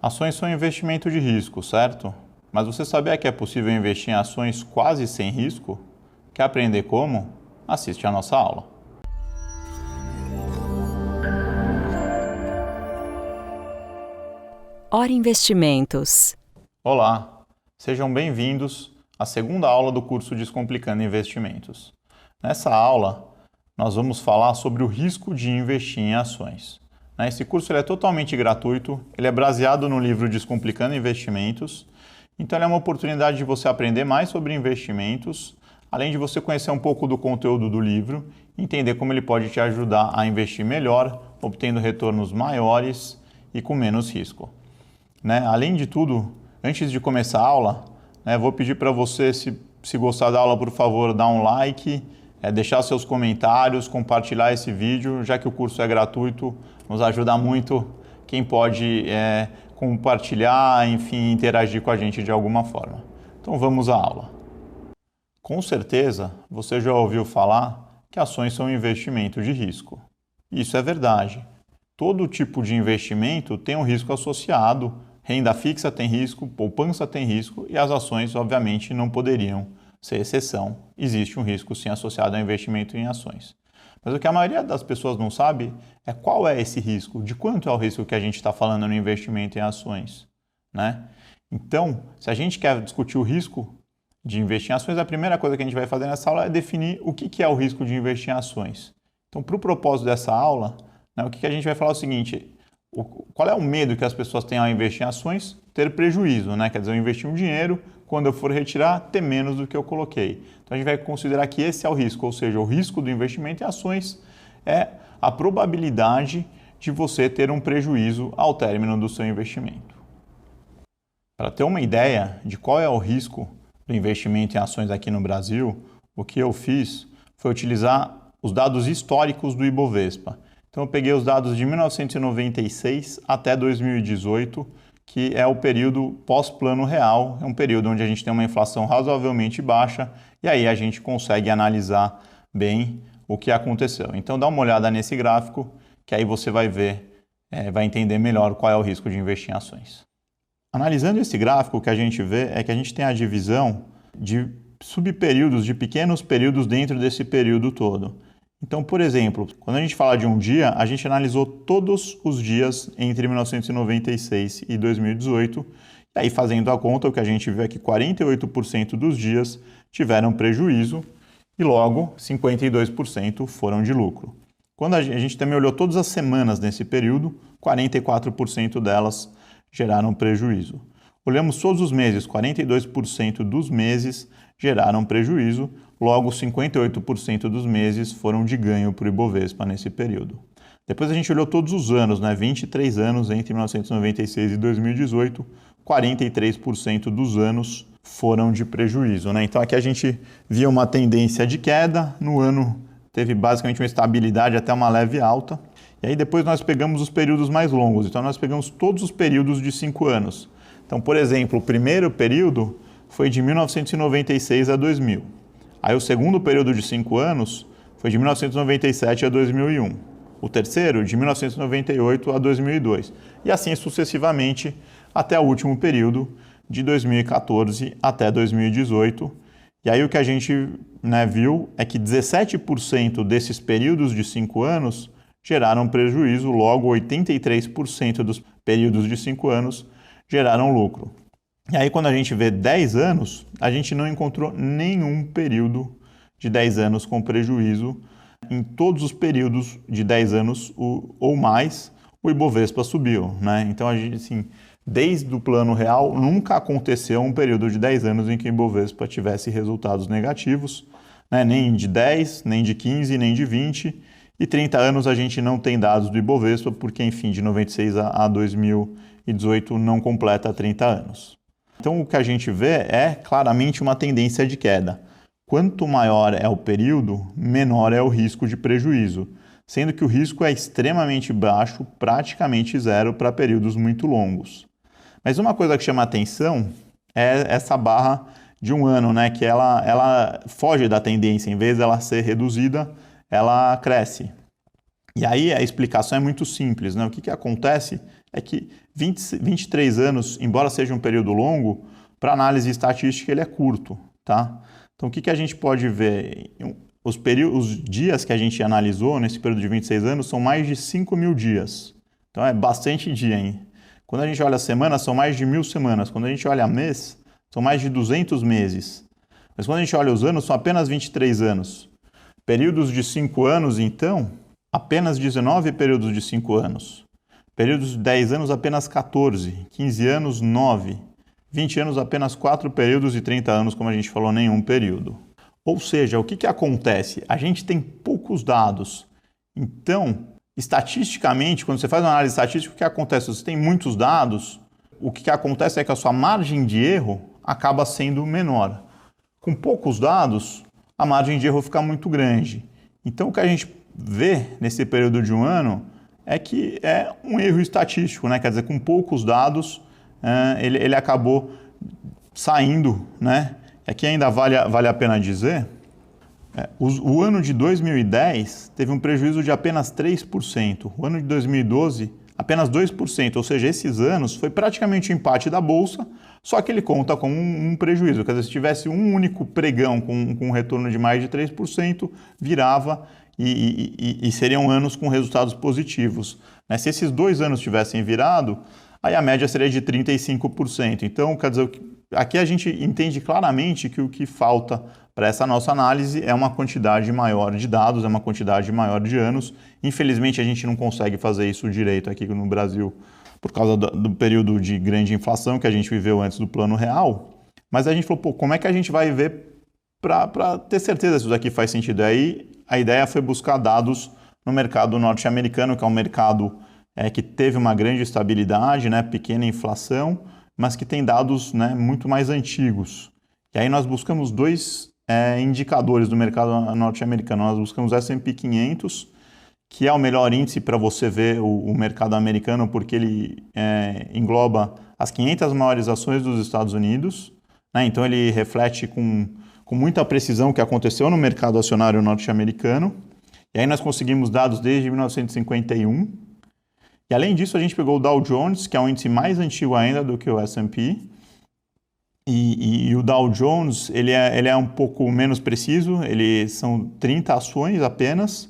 Ações são investimento de risco, certo? Mas você sabia que é possível investir em ações quase sem risco? Quer aprender como? Assiste a nossa aula. Ora Investimentos. Olá, sejam bem-vindos à segunda aula do curso Descomplicando Investimentos. Nessa aula, nós vamos falar sobre o risco de investir em ações. Esse curso é totalmente gratuito, ele é baseado no livro Descomplicando Investimentos, então ele é uma oportunidade de você aprender mais sobre investimentos, além de você conhecer um pouco do conteúdo do livro, entender como ele pode te ajudar a investir melhor, obtendo retornos maiores e com menos risco. Além de tudo, antes de começar a aula, vou pedir para você, se gostar da aula, por favor, dar um like, deixar seus comentários, compartilhar esse vídeo, já que o curso é gratuito, nos ajuda muito quem pode compartilhar, enfim, interagir com a gente de alguma forma. Então vamos à aula. Com certeza, você já ouviu falar que ações são investimento de risco. Isso é verdade. Todo tipo de investimento tem um risco associado, renda fixa tem risco, poupança tem risco e as ações, obviamente, não poderiam ser exceção. Existe um risco, sim, associado ao investimento em ações. Mas o que a maioria das pessoas não sabe é qual é esse risco, de quanto é o risco que a gente está falando no investimento em ações. Então, se a gente quer discutir o risco de investir em ações, a primeira coisa que a gente vai fazer nessa aula é definir o que é o risco de investir em ações. Então, para o propósito dessa aula, o que a gente vai falar é o seguinte: qual é o medo que as pessoas têm ao investir em ações? Ter prejuízo, quer dizer, eu investi um dinheiro, quando eu for retirar, ter menos do que eu coloquei. Então a gente vai considerar que esse é o risco, ou seja, o risco do investimento em ações é a probabilidade de você ter um prejuízo ao término do seu investimento. Para ter uma ideia de qual é o risco do investimento em ações aqui no Brasil, o que eu fiz foi utilizar os dados históricos do Ibovespa. Então eu peguei os dados de 1996 até 2018, que é o período pós-plano real, é um período onde a gente tem uma inflação razoavelmente baixa e aí a gente consegue analisar bem o que aconteceu. Então dá uma olhada nesse gráfico, que aí você vai ver, vai entender melhor qual é o risco de investir em ações. Analisando esse gráfico, o que a gente vê é que a gente tem a divisão de subperíodos, de pequenos períodos dentro desse período todo. Então, por exemplo, quando a gente fala de um dia, a gente analisou todos os dias entre 1996 e 2018, e aí fazendo a conta, o que a gente vê é que 48% dos dias tiveram prejuízo e logo 52% foram de lucro. Quando a gente também olhou todas as semanas nesse período, 44% delas geraram prejuízo. Olhamos todos os meses, 42% dos meses geraram prejuízo, logo 58% dos meses foram de ganho para o Ibovespa nesse período. Depois a gente olhou todos os anos, 23 anos entre 1996 e 2018, 43% dos anos foram de prejuízo. Então aqui a gente via uma tendência de queda, no ano teve basicamente uma estabilidade até uma leve alta, e aí depois nós pegamos os períodos mais longos, então nós pegamos todos os períodos de 5 anos. Então, por exemplo, o primeiro período foi de 1996 a 2000. Aí o segundo período de 5 anos foi de 1997 a 2001. O terceiro, de 1998 a 2002. E assim sucessivamente até o último período, de 2014 até 2018. E aí o que a gente viu é que 17% desses períodos de 5 anos geraram prejuízo, logo 83% dos períodos de 5 anos geraram lucro. E aí quando a gente vê 10 anos, a gente não encontrou nenhum período de 10 anos com prejuízo. Em todos os períodos de 10 anos ou mais, o Ibovespa subiu. Então a gente, assim, desde o plano real, nunca aconteceu um período de 10 anos em que o Ibovespa tivesse resultados negativos, nem de 10, nem de 15, nem de 20. E 30 anos a gente não tem dados do Ibovespa, porque, enfim, de 96 a 2018 não completa 30 anos. Então, o que a gente vê é claramente uma tendência de queda. Quanto maior é o período, menor é o risco de prejuízo, sendo que o risco é extremamente baixo, praticamente zero para períodos muito longos. Mas uma coisa que chama a atenção é essa barra de um ano, que ela foge da tendência, em vez dela ser reduzida, ela cresce. E aí a explicação é muito simples. O que acontece é que 23 anos, embora seja um período longo, para análise estatística ele é curto, tá? Então, o que a gente pode ver? Os dias que a gente analisou nesse período de 26 anos são mais de 5.000 dias. Então, é bastante dia, hein? Quando a gente olha semanas, são mais de 1.000 semanas. Quando a gente olha mês, são mais de 200 meses. Mas quando a gente olha os anos, são apenas 23 anos. Períodos de 5 anos, então, apenas 19 períodos de 5 anos. Períodos de 10 anos, apenas 14. 15 anos, 9. 20 anos, apenas 4 períodos, e 30 anos, como a gente falou, nenhum período. Ou seja, o que acontece? A gente tem poucos dados. Então, estatisticamente, quando você faz uma análise estatística, o que acontece? Você tem muitos dados, o que acontece é que a sua margem de erro acaba sendo menor. Com poucos dados, a margem de erro fica muito grande. Então, o que a gente vê nesse período de um ano é que é um erro estatístico, né? Quer dizer, com poucos dados, ele acabou saindo, né? Aqui ainda vale a pena dizer, o ano de 2010 teve um prejuízo de apenas 3%, o ano de 2012 apenas 2%, ou seja, esses anos foi praticamente um empate da Bolsa, só que ele conta com um prejuízo, quer dizer, se tivesse um único pregão com um retorno de mais de 3%, virava e seriam anos com resultados positivos. Se esses 2 anos tivessem virado, aí a média seria de 35%. Então, quer dizer, aqui a gente entende claramente que o que falta para essa nossa análise é uma quantidade maior de dados, é uma quantidade maior de anos. Infelizmente, a gente não consegue fazer isso direito aqui no Brasil por causa do período de grande inflação que a gente viveu antes do Plano Real. Mas a gente falou, pô, como é que a gente vai ver para ter certeza se isso aqui faz sentido? Aí a ideia foi buscar dados no mercado norte-americano, que é um mercado que teve uma grande estabilidade, né, pequena inflação, mas que tem dados, né, muito mais antigos. E aí nós buscamos 2 indicadores do mercado norte-americano. Nós buscamos o S&P 500, que é o melhor índice para você ver o mercado americano, porque ele engloba as 500 maiores ações dos Estados Unidos, né? Então ele reflete com muita precisão o que aconteceu no mercado acionário norte-americano. E aí nós conseguimos dados desde 1951. E além disso, a gente pegou o Dow Jones, que é um índice mais antigo ainda do que o S&P. E o Dow Jones, ele é um pouco menos preciso, são 30 ações apenas,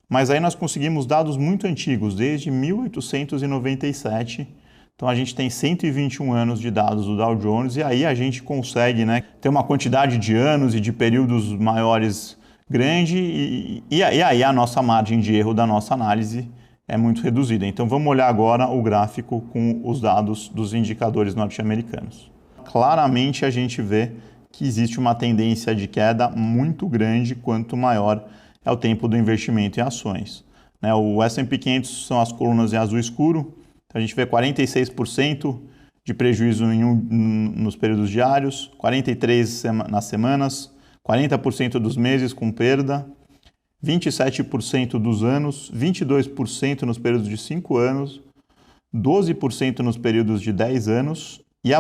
mas aí nós conseguimos dados muito antigos, desde 1897. Então a gente tem 121 anos de dados do Dow Jones, e aí a gente consegue, né, ter uma quantidade de anos e de períodos maiores grande, e aí a nossa margem de erro da nossa análise é muito reduzida. Então vamos olhar agora o gráfico com os dados dos indicadores norte-americanos. Claramente a gente vê que existe uma tendência de queda muito grande quanto maior é o tempo do investimento em ações. O S&P 500 são as colunas em azul escuro, então a gente vê 46% de prejuízo nos períodos diários, 43% nas semanas, 40% dos meses com perda, 27% dos anos, 22% nos períodos de 5 anos, 12% nos períodos de 10 anos e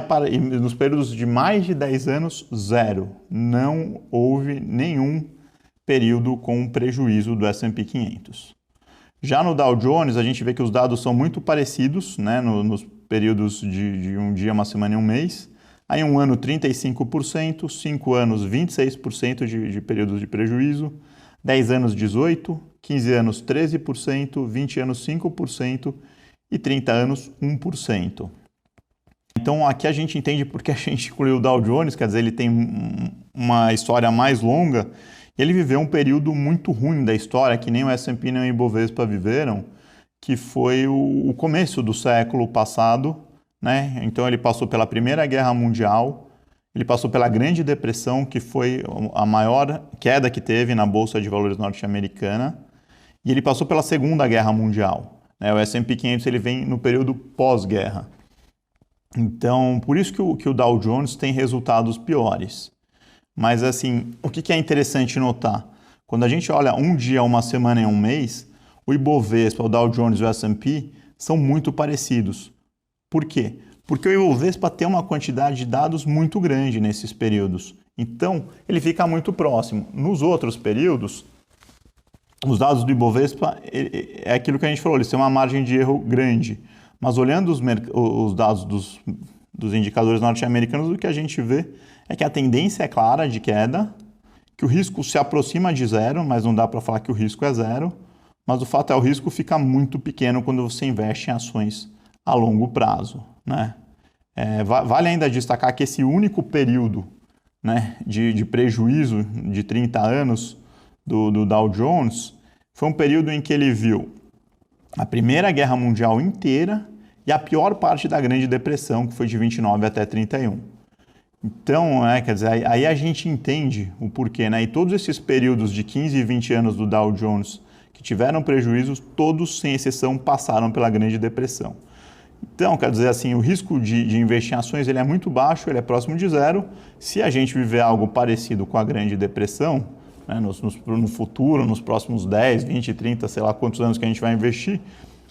nos períodos de mais de 10 anos, 0. Não houve nenhum período com prejuízo do S&P 500. Já no Dow Jones, a gente vê que os dados são muito parecidos, né, nos períodos de um dia, uma semana e um mês. Aí um ano 35%, 5 anos 26% de períodos de prejuízo, 10 anos 18%, 15 anos 13%, 20 anos 5% e 30 anos 1%. Então aqui a gente entende porque a gente incluiu o Dow Jones, quer dizer, ele tem uma história mais longa. Ele viveu um período muito ruim da história, que nem o S&P nem o Ibovespa viveram, que foi o começo do século passado, né? Então ele passou pela Primeira Guerra Mundial, ele passou pela Grande Depressão, que foi a maior queda que teve na Bolsa de Valores norte-americana, e ele passou pela Segunda Guerra Mundial. O S&P 500 ele vem no período pós-guerra. Então, por isso que o Dow Jones tem resultados piores. Mas, assim, o que é interessante notar? Quando a gente olha um dia, uma semana e um mês, o Ibovespa, o Dow Jones e o S&P são muito parecidos. Por quê? Porque o Ibovespa tem uma quantidade de dados muito grande nesses períodos. Então, ele fica muito próximo. Nos outros períodos, os dados do Ibovespa é aquilo que a gente falou, eles têm uma margem de erro grande. Mas olhando os dados dos indicadores norte-americanos, o que a gente vê é que a tendência é clara de queda, que o risco se aproxima de zero, mas não dá para falar que o risco é zero, mas o fato é o risco fica muito pequeno quando você investe em ações a longo prazo, né? Vale ainda destacar que esse único período, né, de prejuízo de 30 anos do Dow Jones foi um período em que ele viu a Primeira Guerra Mundial inteira e a pior parte da Grande Depressão, que foi de 29 até 31. Então, quer dizer, aí a gente entende o porquê, né? E todos esses períodos de 15 e 20 anos do Dow Jones que tiveram prejuízos, todos, sem exceção, passaram pela Grande Depressão. Então, quer dizer assim, o risco de investir em ações ele é muito baixo, ele é próximo de zero. Se a gente viver algo parecido com a Grande Depressão, né, no futuro, nos próximos 10, 20, 30, sei lá quantos anos que a gente vai investir,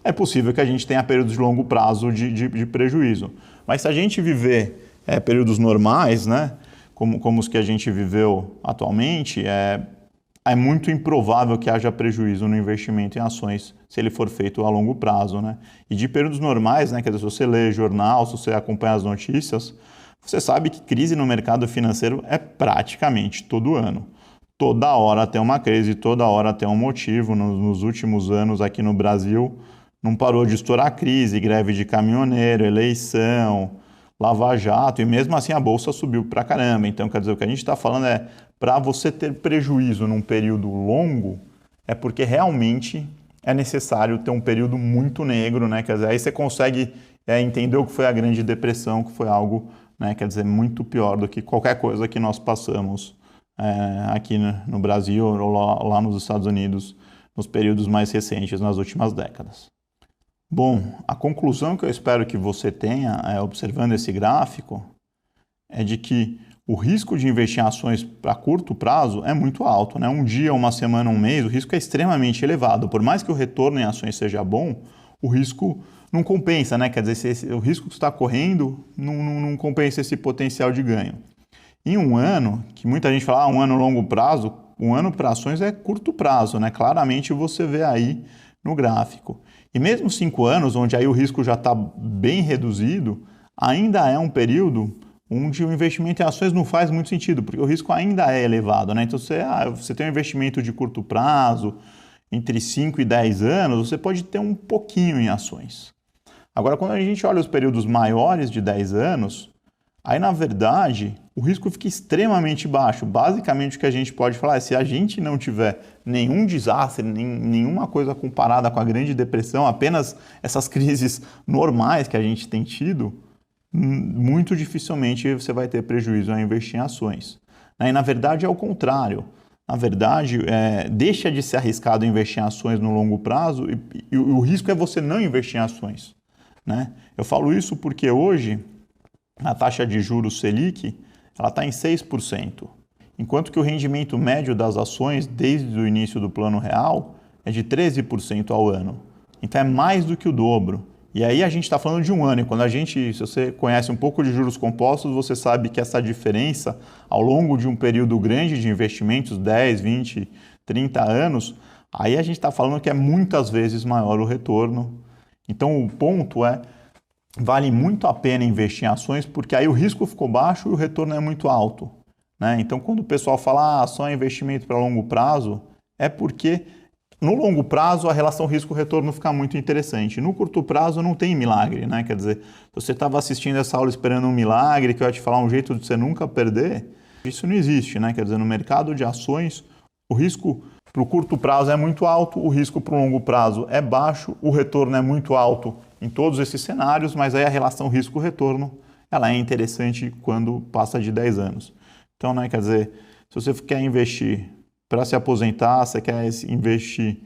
é possível que a gente tenha períodos de longo prazo de prejuízo. Mas se a gente viver períodos normais, né, como os que a gente viveu atualmente, é muito improvável que haja prejuízo no investimento em ações se ele for feito a longo prazo, né? E de períodos normais, né, quer dizer, se você lê jornal, se você acompanha as notícias, você sabe que crise no mercado financeiro é praticamente todo ano. Toda hora tem uma crise, toda hora tem um motivo. Nos últimos anos aqui no Brasil não parou de estourar crise, greve de caminhoneiro, eleição, Lava Jato, e mesmo assim a Bolsa subiu pra caramba. Então, quer dizer, o que a gente está falando é, para você ter prejuízo num período longo, é porque realmente é necessário ter um período muito negro, né? Quer dizer, aí você consegue entender o que foi a Grande Depressão, que foi algo, né, quer dizer, muito pior do que qualquer coisa que nós passamos aqui no Brasil ou lá nos Estados Unidos, nos períodos mais recentes, nas últimas décadas. Bom, a conclusão que eu espero que você tenha observando esse gráfico é de que o risco de investir em ações para curto prazo é muito alto, né? Um dia, uma semana, um mês, o risco é extremamente elevado. Por mais que o retorno em ações seja bom, o risco não compensa, né? Quer dizer, o risco que está correndo não compensa esse potencial de ganho. Em um ano, que muita gente fala, um ano longo prazo, um ano para ações é curto prazo, né? Claramente você vê aí no gráfico. E mesmo 5 anos, onde aí o risco já está bem reduzido, ainda é um período onde o investimento em ações não faz muito sentido, porque o risco ainda é elevado, né? Então, você tem um investimento de curto prazo, entre 5 e 10 anos, você pode ter um pouquinho em ações. Agora, quando a gente olha os períodos maiores de 10 anos, aí, na verdade, o risco fica extremamente baixo. Basicamente, o que a gente pode falar é se a gente não tiver nenhum desastre, nenhuma coisa comparada com a Grande Depressão, apenas essas crises normais que a gente tem tido, muito dificilmente você vai ter prejuízo a investir em ações. E, na verdade, é o contrário. Na verdade, deixa de ser arriscado investir em ações no longo prazo e o risco é você não investir em ações, né? Eu falo isso porque hoje a taxa de juros Selic ela está em 6%, enquanto que o rendimento médio das ações desde o início do Plano Real é de 13% ao ano. Então é mais do que o dobro. E aí a gente está falando de um ano, e quando se você conhece um pouco de juros compostos, você sabe que essa diferença ao longo de um período grande de investimentos, 10, 20, 30 anos, aí a gente está falando que é muitas vezes maior o retorno. Então o ponto vale muito a pena investir em ações, porque aí o risco ficou baixo e o retorno é muito alto, né? Então, quando o pessoal fala só investimento para longo prazo, é porque no longo prazo a relação risco-retorno fica muito interessante. No curto prazo não tem milagre, né? Quer dizer, se você estava assistindo essa aula esperando um milagre, que eu ia te falar um jeito de você nunca perder, isso não existe, né? Quer dizer, no mercado de ações, o risco para o curto prazo é muito alto, o risco para o longo prazo é baixo, o retorno é muito alto em todos esses cenários, mas aí a relação risco-retorno ela é interessante quando passa de 10 anos. Então, né, quer dizer, se você quer investir para se aposentar, você quer investir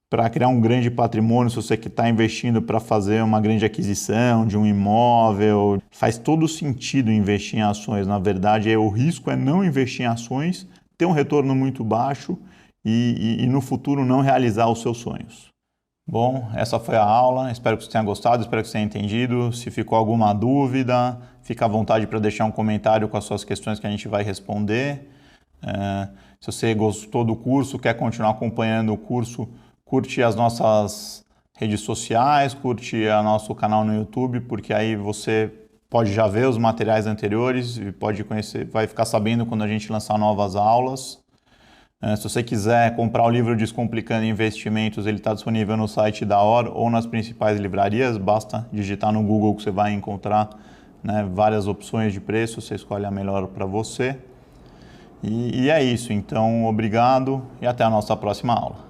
para criar um grande patrimônio, se você está investindo para fazer uma grande aquisição de um imóvel, faz todo sentido investir em ações. Na verdade, o risco é não investir em ações, ter um retorno muito baixo e no futuro não realizar os seus sonhos. Bom, essa foi a aula, espero que você tenha gostado, espero que você tenha entendido. Se ficou alguma dúvida, fica à vontade para deixar um comentário com as suas questões que a gente vai responder. Se você gostou do curso, quer continuar acompanhando o curso, curte as nossas redes sociais, curte o nosso canal no YouTube, porque aí você pode já ver os materiais anteriores e pode conhecer, vai ficar sabendo quando a gente lançar novas aulas. Se você quiser comprar o livro Descomplicando Investimentos, ele está disponível no site da OR ou nas principais livrarias. Basta digitar no Google que você vai encontrar, né, várias opções de preço, você escolhe a melhor para você. E é isso, então obrigado e até a nossa próxima aula.